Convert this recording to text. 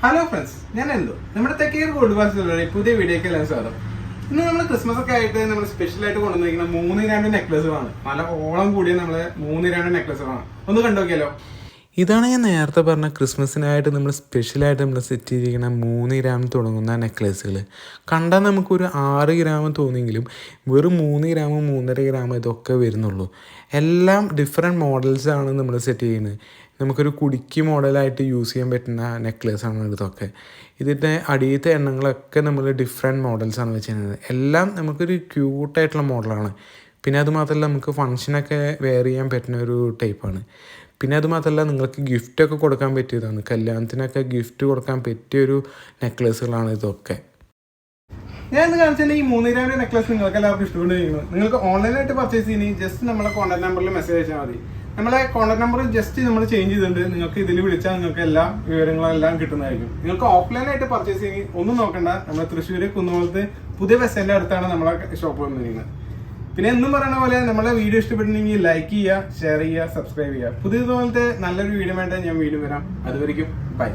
Hello friends, ഞാൻ എന്തോ നമ്മുടെ തെക്കേർ ഗോൾഡ് ബാസിലുള്ള പുതിയ വീഡിയോക്ക് എല്ലാം സ്വാഗതം. ഇന്ന് നമ്മൾ ക്രിസ്മസ് ഒക്കെ ആയിട്ട് നമ്മൾ സ്പെഷ്യലായിട്ട് കൊണ്ടുവന്നിരിക്കുന്ന 3 നെക്ലസുകളാണ്. നല്ല ഓളം കൂടിയ നമ്മളെ 3 നെക്ലസുകളാണ്. ഒന്ന് കണ്ടുനോക്കിയാലോ. ഇതാണ് ഞാൻ നേരത്തെ പറഞ്ഞ ക്രിസ്മസിനായിട്ട് നമ്മൾ സ്പെഷ്യലായിട്ട് നമ്മൾ സെറ്റ് ചെയ്തിരിക്കുന്ന 3 ഗ്രാം തുടങ്ങുന്ന നെക്ലേസുകൾ. കണ്ടാൽ നമുക്കൊരു 6 ഗ്രാം തോന്നിയെങ്കിലും വെറും 3 ഗ്രാം 3.5 ഗ്രാം ഇതൊക്കെ വരുന്നുള്ളൂ. എല്ലാം ഡിഫറെൻറ്റ് മോഡൽസാണ് നമ്മൾ സെറ്റ് ചെയ്യുന്നത്. നമുക്കൊരു കുടുക്കി മോഡലായിട്ട് യൂസ് ചെയ്യാൻ പറ്റുന്ന നെക്ലേസാണ് ഇതൊക്കെ. ഇതിൻ്റെ അടിയത്തെ എണ്ണങ്ങളൊക്കെ നമ്മൾ ഡിഫറെൻറ്റ് മോഡൽസാണ് വെച്ചിരുന്നത്. എല്ലാം നമുക്കൊരു ക്യൂട്ടായിട്ടുള്ള മോഡലാണ്. പിന്നെ അതുമാത്രമല്ല നമുക്ക് ഫങ്ഷനൊക്കെ വെയർ ചെയ്യാൻ പറ്റുന്ന ഒരു ടൈപ്പാണ്. പിന്നെ അതുമാത്രമല്ല നിങ്ങൾക്ക് ഗിഫ്റ്റൊക്കെ കൊടുക്കാൻ പറ്റിയതാണ്. കല്യാണത്തിനൊക്കെ ഗിഫ്റ്റ് കൊടുക്കാൻ പറ്റിയൊരു നെക്ലേസുകളാണ് ഇതൊക്കെ. ഞാൻ ഇന്ന് കാണിച്ചാൽ ഈ 3 ഗ്രാമിന്റെ നെക്ലസ് നിങ്ങൾക്ക് എല്ലാവർക്കും ഇഷ്ടപ്പെടുന്നു. നിങ്ങൾക്ക് ഓൺലൈനായിട്ട് പർച്ചേസ് ചെയ്യുന്നത് ജസ്റ്റ് നമ്മളെ കോൺടാക്ട് നമ്പറിൽ മെസ്സേജ് അയച്ചാൽ മതി. നമ്മളെ കോൺടാക്ട് നമ്പർ ജസ്റ്റ് നമ്മൾ ചേഞ്ച് ചെയ്തിട്ടുണ്ട്. നിങ്ങൾക്ക് ഇതിൽ വിളിച്ചാൽ നിങ്ങൾക്ക് എല്ലാ വിവരങ്ങളും എല്ലാം കിട്ടുന്നതായിരിക്കും. നിങ്ങൾക്ക് ഓഫ്ലൈനായിട്ട് പർച്ചേസ് ചെയ്യുന്നത് ഒന്നും നോക്കണ്ട. നമ്മുടെ തൃശ്ശൂർ കുന്നോളത്ത് പുതിയ ബസ് സ്റ്റാൻഡിന്റെ അടുത്താണ് നമ്മളെ ഷോപ്പ് വന്നിരിക്കുന്നത്. പിന്നെ എന്നും പറയുന്ന പോലെ നമ്മളെ വീഡിയോ ഇഷ്ടപ്പെട്ടിട്ടുണ്ടെങ്കിൽ ലൈക്ക് ചെയ്യുക, ഷെയർ ചെയ്യുക, സബ്സ്ക്രൈബ് ചെയ്യുക. പുതിയതുപോലത്തെ നല്ലൊരു വീഡിയോ ആയിട്ട് ഞാൻ വീണ്ടും വരാം. അതുവരെയ്ക്കും ബൈ.